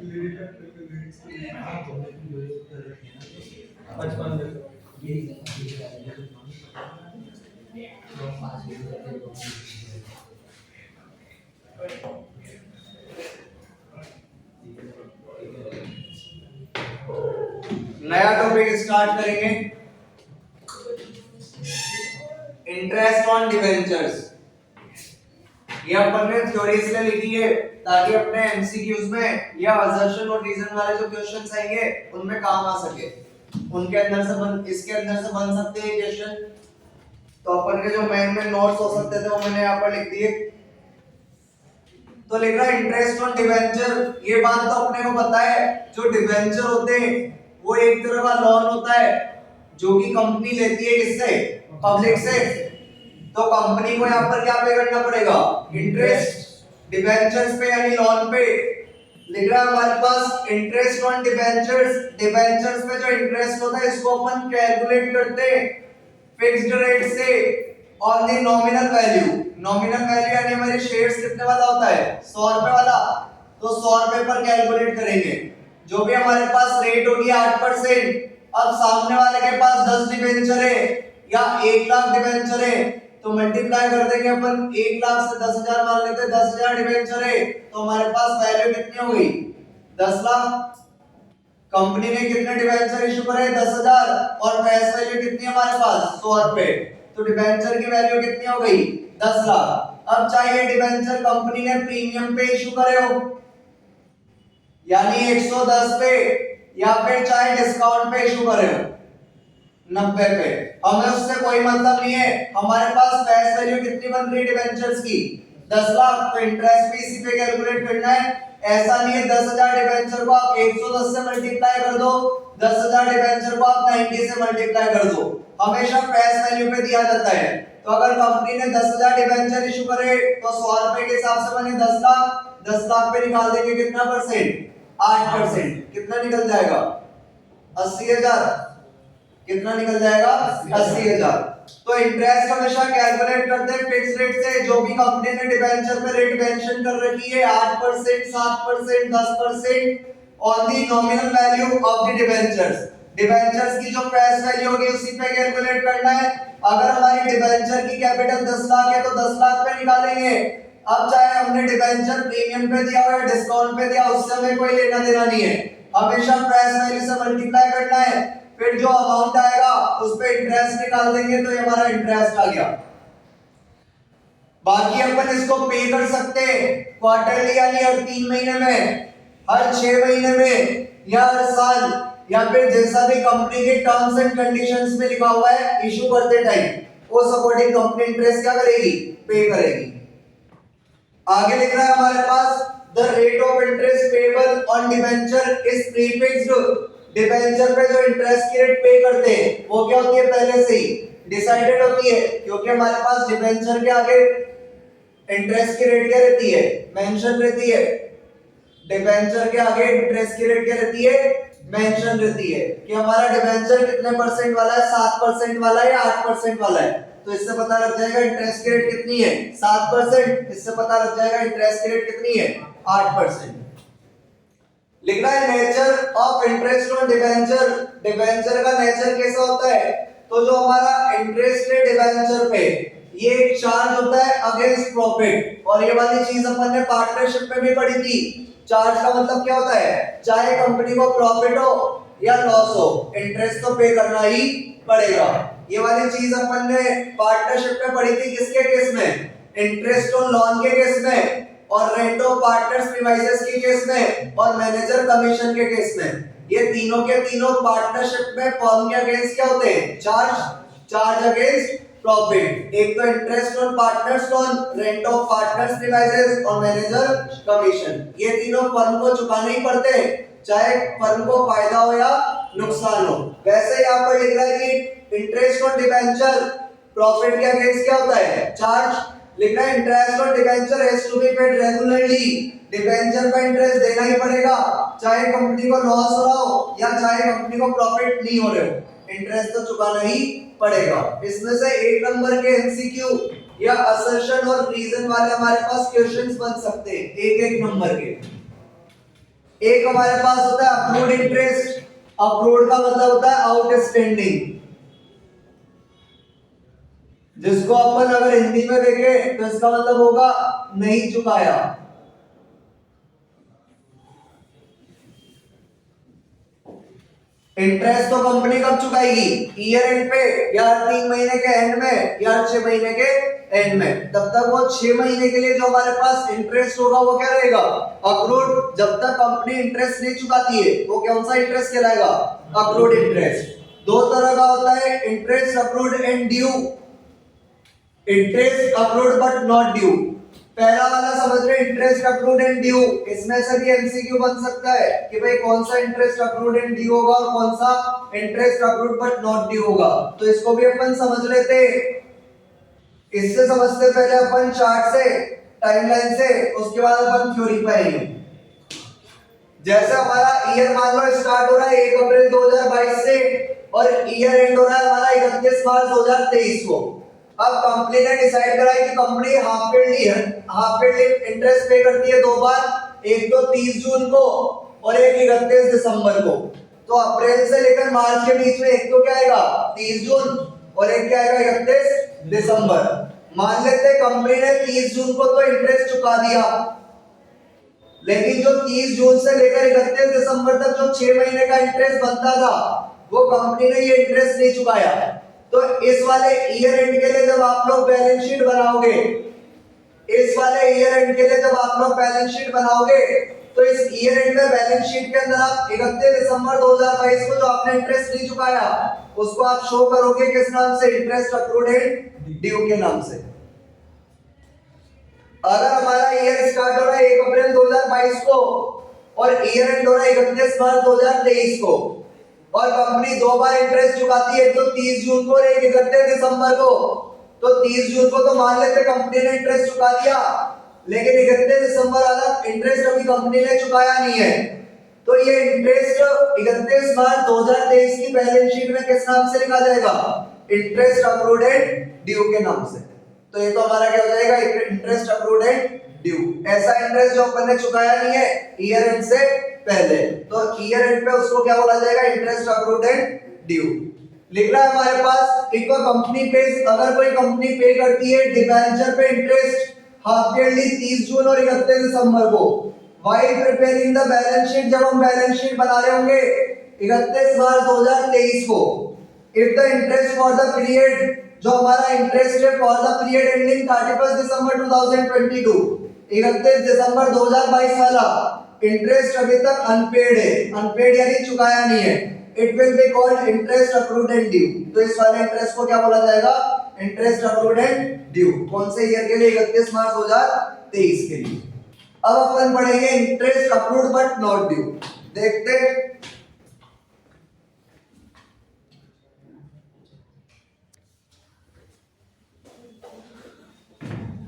नया topic start करेंगे, interest on debentures. ये अपन ने थ्योरी इसलिए लिखी है ताकि अपने एमसीक्यूज में या असर्शन और रीजन वाले जो क्वेश्चंस आएंगे उनमें काम आ सके। उनके अंदर से इसके अंदर से बन सकते हैं क्वेश्चन। तो अपन के जो मेन में नोट्स हो सकते थे वो मैंने यहाँ पर लिख दिए। तो लिख रहा है इंटरेस्ट ऑन डिवेंचर। ये बात तो अपने को पता है, जो डिवेंचर होते हैं वो एक तरह का लोन होता है जो कि कंपनी लेती है किससे, पब्लिक से। तो कंपनी को यहाँ पर क्या पे करना पड़ेगा, इंटरेस्ट डिवेंचर्स पे यानी लोन पे। लिख रहा है हमारे पास इंटरेस्ट ऑन डिवेंचर्स। डिवेंचर्स पे जो इंटरेस्ट होता है इसको अपन कैलकुलेट करते हैं फिक्स्ड रेट से on the nominal value. Nominal value यानी हमारे शेयर्स कितने वाला होता है, 100 रुपए वाला। तो 100 रुपए पर कैलकुलेट करेंगे। जो भी हमारे पास रेट होगी 8%। अब सामने वाले के पास 10 डिवेंचर है या 1 लाख डिवेंचर है, तो मल्टीप्लाई कर देंगे अपन। 1 लाख से 10,000 मान लेते हैं, 10,000 डिवेंचर है तो हमारे पास वैल्यू कितनी हो गई, 10 लाख। कंपनी ने कितने डिवेंचर इशू करे, 10,000, और फेस वैल्यू कितनी है हमारे पास, 100 रुपए। तो डिवेंचर की वैल्यू कितनी हो गई, 10 लाख। अब चाहिए डिवेंचर कंपनी ने प्रीमियम पे इशू करे हो यानी 110 पे, या फिर चाहे डिस्काउंट पे इशू करे हो 90 पे। हमें उससे कोई मतलब नहीं है। हमारे पास फेस वैल्यू कितनी बन रही है डिवेंचर्स की, 10 लाख। तो इंटरेस्ट भी इसी पे कैलकुलेट करना है। ऐसा नहीं है 10,000 डिवेंचर को आप 110 से मल्टीप्लाई कर दो, 10,000 डिवेंचर को आप 90 से मल्टीप्लाई कर दो। हमेशा फेस वैल्यू पे दिया जाता है। तो अगर कंपनी ने 10,000 डिवेंचर इशू करे तो 100 रुपए के हिसाब से बने 10 लाख। 10 लाख पे निकाल देंगे कितना परसेंट, 8%। कितना निकल जाएगा, 80,000। कितना निकल जाएगा, 80,000। तो इंटरेस्ट हमेशा कैलकुलेट करते हैं फिक्स रेट से। जो भी कंपनी ने डिवेंचर पे रेट मेंशन कर रखी है 8%, 7%, 10% on the nominal value of the debentures. Debentures की जो फेस वैल्यू होगी उसी पे कैलकुलेट करना है। अगर हमारी डिवेंचर की कैपिटल 10 लाख है तो 10 लाख पे निकालेंगे। अब चाहे हमने डिवेंचर प्रीमियम पे दिया हो या डिस्काउंट पे दिया, उससे हमें कोई लेना देना नहीं है। हमेशा फेस वैल्यू से मल्टीप्लाई करना है, फिर जो अमाउंट आएगा उस पे इंटरेस्ट निकाल देंगे तो ये हमारा इंटरेस्ट आ गया। बाकी अपन इसको पे कर सकते हैं क्वार्टरली यानी हर 3 महीने में, हर 6 महीने में, या हर साल, या फिर जैसा भी कंपनी के टर्म्स एंड कंडीशंस में लिखा हुआ है इशू करते टाइम उस अकॉर्डिंग कंपनी इंटरेस्ट क्या करेगी, पे करेगी। आगे लिख रहा है हमारे पास the rate of interest payable on debenture is prefixed. Debenture पे जो इंटरेस्ट की रेट पे करते हैं वो क्या होती है, पहले से ही डिसाइडेड होती है। क्योंकि हमारे पास डिवेंचर के आगे इंटरेस्ट की रेट क्या रहती है, मेंशन रहती है। डिवेंचर के आगे इंटरेस्ट की रेट क्या रहती है, मेंशन रहती है कि हमारा डिवेंचर कितने परसेंट वाला है, 7% वाला है या 8% वाला है। तो इससे पता लग जाएगा इंटरेस्ट की रेट कितनी है, 7%। इससे पता लग जाएगा इंटरेस्ट की रेट कितनी है, 8%। लिखना है nature of interest on debenture. Debenture का नेचर कैसा होता है, तो जो हमारा इंटरेस्ट है डिवेंचर पे ये एक चार्ज होता है अगेंस्ट प्रॉफिट। और ये वाली चीज अपन ने पार्टनरशिप में भी पढ़ी थी। चार्ज का मतलब क्या होता है, चाहे कंपनी को प्रॉफिट हो या लॉस हो इंटरेस्ट तो पे करना ही पड़ेगा। ये वाली चीज अपन ने पार्टनरशिप में पढ़ी थी, किसके केस में, इंटरेस्ट ऑन लोन के केस में, और रेंट ऑफ पार्टनर्स प्रीमाइसेस के केस में, और मैनेजर कमीशन के केस में। ये तीनों के तीनों पार्टनरशिप में फर्म के अगेंस्ट क्या होते हैं, चार्ज अगेंस्ट प्रॉफिट। एक तो interest on partners loan, rent of partners premises और मैनेजर कमीशन। ये तीनों फर्म को चुकाने ही पड़ते हैं, चाहे फर्म को फायदा हो या नुकसान हो। वैसे यहाँ पर लिख रहा है कि इंटरेस्ट ऑन डिवेंचर प्रॉफिट के अगेंस्ट क्या होता है, चार्ज। लिखना है interest on debenture has to be paid regularly. Debenture का इंटरेस्ट देना ही पड़ेगा, चाहे कंपनी को लॉस हो रहा हो या चाहे कंपनी को प्रॉफिट नहीं हो रहे हो, इंटरेस्ट तो चुकाना ही पड़ेगा। इसमें से 1 नंबर के एमसीक्यू या असर्शन और रीजन वाले हमारे पास क्वेश्चंस बन सकते हैं, एक नंबर के। एक हमारे पास होता है अक्रूड इंटरेस्ट। अक्रूड का मतलब होता है आउटस्टैंडिंग, जिसको अपन अगर हिंदी में देखें तो इसका मतलब होगा नहीं चुकाया। इंटरेस्ट तो कंपनी कब चुकाएगी? ईयर एंड पे, या 3 महीने के एंड में, या 6 महीने के एंड में। तब तक वो 6 महीने के लिए जो हमारे पास इंटरेस्ट होगा वो क्या रहेगा? अक्रूड। जब तक कंपनी इंटरेस्ट नहीं चुकाती है वो कौन सा इंटरेस्ट कहलाएगा? Accrued interest. दो तरह का होता है, interest accrued and due. Interest accrued but not due. पहला वाला समझ रहे, इंटरेस्ट अक्रूड एंड ड्यू। इसमें से भी एमसीक्यू बन सकता है कि भाई कौन सा इंटरेस्ट अक्रूड एंड ड्यू होगा और कौन सा interest accrued but not due होगा। तो इसको भी अपन समझ लेते। इससे समझते पहले अपन चार्ट से, टाइमलाइन से, उसके बाद अपन थ्योरी पे आएंगे। जैसे हमारा ईयर मान लो स्टार्ट हो रहा है 1 अप्रैल 2022 से और ईयर एंड हो रहा है हमारा 31 मार्च 2023 को। अब कंपनी ने डिसाइड करा है कि कंपनी हाफ पेड इंटरेस्ट पे करती है दो बार, एक तो 30 जून को और एक 31 दिसंबर को। तो अप्रैल से लेकर मार्च के बीच में एक तो क्या आएगा 30 जून और एक क्या आएगा 31 दिसंबर। मान लेते हैं कंपनी ने 30 जून को तो इंटरेस्ट चुका दिया, लेकिन जो 30 जून से लेकर 31 दिसंबर तक जो 6 महीने का इंटरेस्ट बनता था वो कंपनी ने ये इंटरेस्ट नहीं चुकाया। तो इस वाले ईयर एंड के लिए जब आप लोग बैलेंस शीट बनाओगे, इस वाले ईयर एंड के लिए जब आप लोग बैलेंस शीट बनाओगे तो इस ईयर एंड में बैलेंस शीट के अंदर आप 31 दिसंबर 2022 को जो आपने इंटरेस्ट नहीं चुकाया उसको आप शो करोगे किस नाम से? इंटरेस्ट अक्रूड एंड ड्यू के नाम से। अगर हमारा ईयर स्टार्ट हो रहा है 1 अप्रैल 2022 को और ईयर एंड हो रहा है 31 मार्च 2023 को और कंपनी दो बार इंटरेस्ट चुकाती है, तो 30 जून को और 31 दिसंबर को, तो 30 जून को तो मान लेते कंपनी ने इंटरेस्ट चुका दिया, लेकिन 31 दिसंबर वाला इंटरेस्ट अभी कंपनी ने चुकाया नहीं है। तो ये इंटरेस्ट 31 मार्च 2023 की बैलेंस शीट में किस नाम से लिखा जाएगा? इंटरेस्ट अक्रूड एंड ड्यू के नाम से। तो ये तो हमारा क्या हो जाएगा? Interest accrued and due. ऐसा इंटरेस्ट जो अपन ने चुकाया नहीं है ईयर एंड से पहले, तो ईयर एंड पे उसको क्या बोला जाएगा? Interest accrued and due. लिख रहा है हमारे पास इफ अ कंपनी पेज, अगर कोई कंपनी पे करती है डिबेंचर पे इंटरेस्ट हाफ ईयरली 30 जून और 31 दिसंबर को, while preparing the balance sheet, जब हम बैलेंस शीट बना रहे होंगे 31 मार्च 2023 को, if the interest for the period, जो हमारा इंटरेस्ट है फॉर द पीरियड एंडिंग 31 दिसंबर 2022, 31 दिसंबर 2022 वाला इंटरेस्ट अभी तक अनपेड है, अनपेड यानी चुकाया नहीं है, it will be called interest accrued and due. तो इस वाले इंटरेस्ट को क्या बोला जाएगा? Interest accrued and due. कौन से ईयर के लिए? 31 मार्च 2023 के लिए। अब अपन पढ़ेंगे interest accrued but not due. देखते हैं।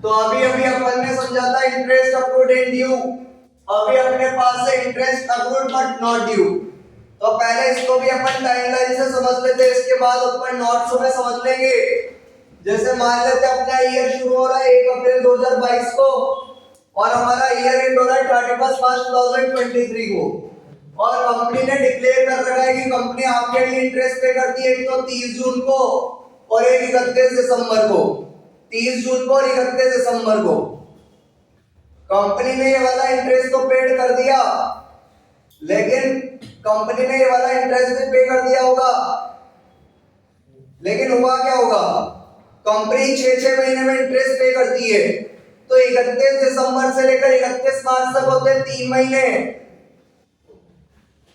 तो अभी अपन ने समझा था इंटरेस्ट अक्रूड एंड ड्यू। अभी अपने पास है interest accrued but not due. तो पहले इसको भी अपन टाइमलाइन से समझ लेते हैं, इसके बाद अपन नोट्स में समझ लेंगे। जैसे मान लेते हैं अपना ईयर शुरू हो रहा है 1 अप्रैल 2022 को और हमारा ईयर एंड हो रहा है 31 मार्च 2023 को, और कंपनी ने डिक्लेयर कर रखा है कि कंपनी हाफ ईयरली इंटरेस्ट पे करती है, तो 30 जून को और 31 दिसंबर को, 30 जून को और 31 दिसंबर को कंपनी ने ये वाला इंटरेस्ट तो पेड कर दिया, लेकिन कंपनी ने ये वाला इंटरेस्ट भी पे कर दिया होगा, लेकिन हुआ क्या होगा? कंपनी 6 महीने में इंटरेस्ट पे करती है, तो 31 दिसंबर से लेकर 31 मार्च तक होते हैं 3 महीने,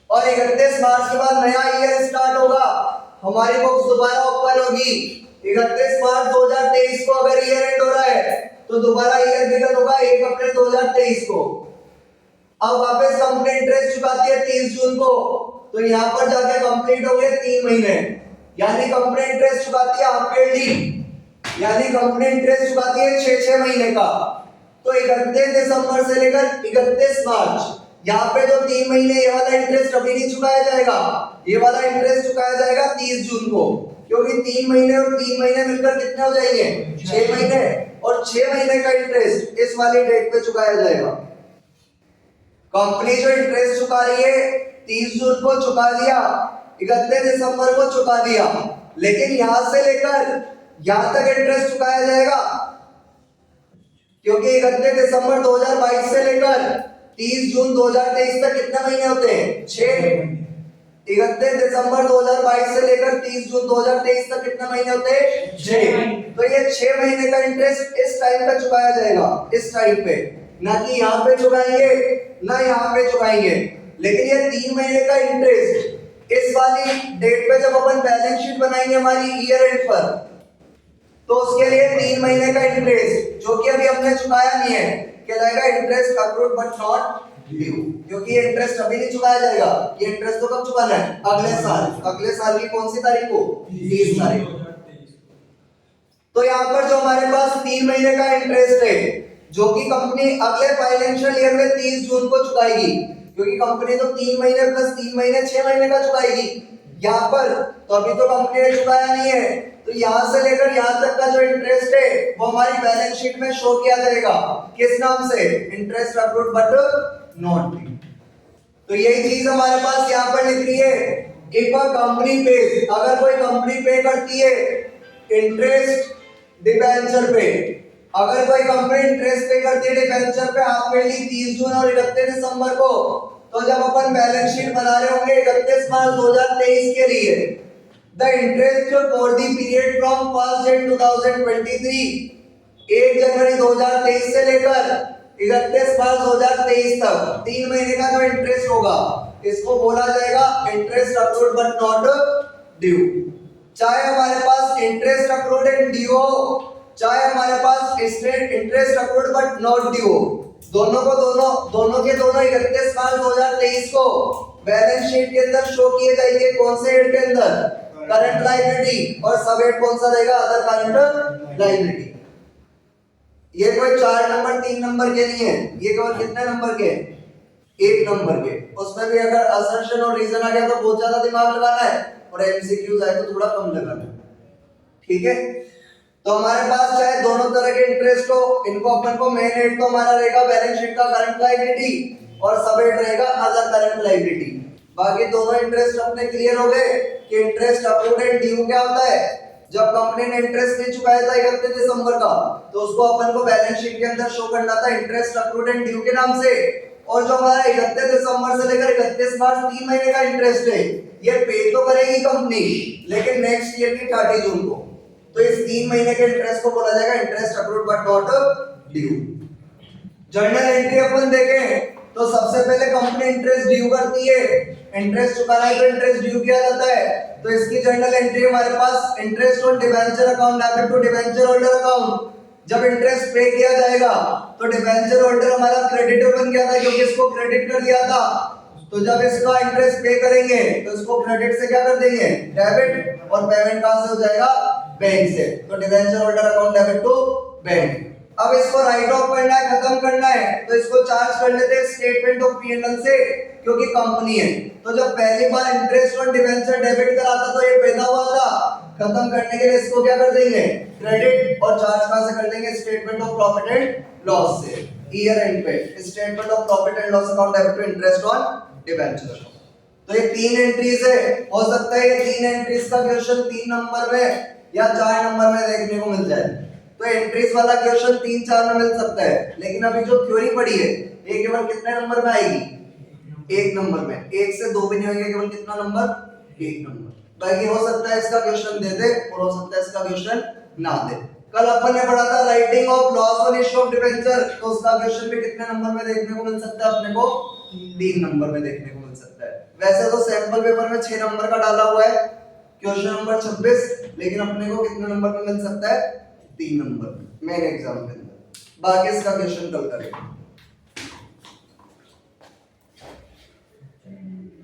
और 31 मार्च के बाद नया ईयर स्टार्ट होगा, हमारी बुक्स दोबारा ओपन होगी। 31 मार्च 2023 को अगर ईयर एंड हो रहा है तो दोबारा ईयर बिगन होगा 1 अप्रैल 2023 को। अब वापस कंपनी इंटरेस्ट चुकाती है 30 जून को, तो यहाँ पर जाके कंप्लीट हो गए 3 महीने, यानी कंपनी इंटरेस्ट चुकाती है हाफ ईयरली, यानी कंपनी इंटरेस्ट चुकाती है 6 महीने का। तो 31 दिसंबर से लेकर 31 मार्च, यहाँ पे जो 3 महीने ये वाला इंटरेस्ट अभी नहीं चुकाया जाएगा, ये वाला इंटरेस्ट चुकाया जाएगा 30 जून को, क्योंकि 3 महीने और 3 महीने मिलकर कितने हो जाएंगे? 6 महीने, और 6 महीने का इंटरेस्ट इस वाली डेट पे चुकाया जाएगा। कंपनी जो इंटरेस्ट चुका रही है 30 जून को चुका दिया, 31 दिसंबर को चुका दिया, लेकिन यहां से लेकर यहां तक इंटरेस्ट चुकाया जाएगा, क्योंकि 31 दिसंबर 2022 से लेकर 30 जून 2023 तक कितने महीने होते हैं? 6। 31 दिसंबर 2022 से लेकर 30 जून 2023 तक कितने महीने होते हैं? 6। तो ये 6 महीने का इंटरेस्ट इस टाइम पे चुकाया जाएगा, इस टाइम पे, ना कि यहाँ पे चुकाएंगे ना यहाँ पे चुकाएंगे। लेकिन ये 3 महीने का इंटरेस्ट इस वाली डेट पे जब अपन बैलेंस शीट बनाएंगे हमारी ईयर एंड पर, तो उसके लिए 3 महीने का इंटरेस्ट जो कि अभी हमने चुकाया नहीं है कहलाएगा interest accrued but not due, क्योंकि ये इंटरेस्ट अभी नहीं चुकाया जाएगा। ये इंटरेस्ट तो कब चुकाना है? अगले साल। अगले साल की कौन सी तारीख को? 30 तारीख। तो यहाँ पर जो हमारे पास 3 महीने का इंटरेस्ट है जो कि कंपनी अगले फाइनेंशियल ईयर में 30 जून को चुकाएगी, क्योंकि कंपनी तो 3 महीने प्लस 3 महीने 6 महीने का चुकाएगी। यहाँ पर तो अभी तो कंपनी ने चुकाया नहीं है, तो यहाँ से लेकर यहाँ तक का जो इंटरेस्ट है वो हमारी बैलेंस शीट में शो किया जाएगा। किस नाम से? Interest accrued but not due. तो यही चीज हमारे पास यहाँ पर लिख रही है, एक बार कंपनी पे, अगर कोई कंपनी पे करती है इंटरेस्ट डिबेंचर पे, अगर कोई कंपनी इंटरेस्ट पे करती है डिबेंचर पे हाफ ईयरली 30 जून और 31 दिसंबर को, तो जब अपन बैलेंस शीट बना रहे होंगे 31 मार्च 2023 के लिए, the interest for the period from 1 जनवरी 2023, 1 जनवरी 2023 से लेकर 31 मार्च 2023 तक 3 महीने का जो इंटरेस्ट होगा इसको बोला जाएगा interest accrued but not due. चाहे हमारे पास इंटरेस्ट अक्रूड एंड ड्यू हो, चाहे हमारे पास interest accrued but not due हो, दोनों के दोनों 31 मार्च 2023 को बैलेंस शीट के अंदर शो किए जाएंगे। कौन से हेड के अंदर? करंट लायबिलिटी, और सब हेड कौन सा रहेगा? Other current liability. ये कोई 4 नंबर 3 नंबर के नहीं है, ये केवल कितने नंबर के? 1 नंबर के। उसमें भी अगर असर्शन और रीजन आ गया तो बहुत ज्यादा दिमाग लगाना है, और एमसीक्यूज आए तो थोड़ा कम लगाना है। ठीक है, तो हमारे पास चाहे दोनों तरह के इंटरेस्ट हो, इनको अपन को मेन हेड तो हमारा रहेगा बैलेंस शीट का करंट लायबिलिटी, और सब हेड रहेगा अदर करंट लायबिलिटी। बाकी दोनों इंटरेस्ट अपने क्लियर हो गए कि इंटरेस्ट अक्रूड एंड ड्यू क्या होता है। जब कंपनी ने इंटरेस्ट नहीं चुकाया था 31 दिसंबर का, तो उसको अपन को बैलेंस शीट के अंदर शो करना था इंटरेस्ट अक्रूड एंड ड्यू के नाम से। और जो हमारा 31 दिसंबर से लेकर 31 मार्च 3 महीने का इंटरेस्ट है, ये पे तो करेगी कंपनी, लेकिन नेक्स्ट ईयर की 30 जून को। तो इस 3 महीने के इंटरेस्ट को बोला जाएगा interest accrued but not due. Journal entry अपन देखें तो सबसे पहले कंपनी इंटरेस्ट ड्यू करती है, इंटरेस्ट चुकाना है तो इंटरेस्ट ड्यू किया जाता है। तो इसकी जर्नल एंट्री हमारे पास interest on debenture account debit to debenture holder account. जब इंटरेस्ट पे किया जाएगा तो डिबेंचर होल्डर हमारा क्रेडिटर बन गया था, क्योंकि इसको क्रेडिट कर दिया था। तो जब इसका इंटरेस्ट पे करेंगे तो इसको क्रेडिट से क्या कर देंगे? डेबिट, और पेमेंट कहां से हो जाएगा? बैंक से। तो debenture holder account debit to bank. अब इसको राइट ऑफ करना है, खत्म करना है, तो इसको चार्ज कर लेते हैं स्टेटमेंट ऑफ पी&एल से, क्योंकि कंपनी है। तो जब पहली बार इंटरेस्ट ऑन डिबेंचर डेबिट करा था तो ये पैदा हुआ था, खत्म करने के लिए इसको क्या कर देंगे? क्रेडिट, और चार्ज कहां से कर देंगे? Statement of profit and loss से, ईयर एंड पे statement of profit and loss account debit to interest on debenture. तो ये 3 एंट्रीज है। हो सकता है ये 3 एंट्रीज का क्वेश्चन 3 नंबर में या 4 नंबर में देखने को मिल जाए। तो एंट्रीज वाला क्वेश्चन 3-4 में मिल सकता है, लेकिन अभी जो थ्योरी पढ़ी है ये केवल कितने नंबर में आएगी? 1 नंबर में। 1 से 2 भी नहीं होंगे, केवल कितना नंबर? 1 नंबर। बाकी हो सकता है इसका क्वेश्चन दे दे और हो सकता है इसका क्वेश्चन ना दे। कल अपन ने पढ़ा था writing of loss on issue of debenture, तो उसका क्वेश्चन भी कितने नंबर में देखने को मिल सकता है? अपने को 3 नंबर में देखने को मिल सकता है। वैसे तो सैंपल पेपर में 6 नंबर का डाला हुआ है क्वेश्चन नंबर 26, लेकिन अपने को कितने नंबर में मिल सकता है? 3 नंबर मेन एग्जाम के अंदर। बाकी इसका क्वेश्चन कल करेंगे।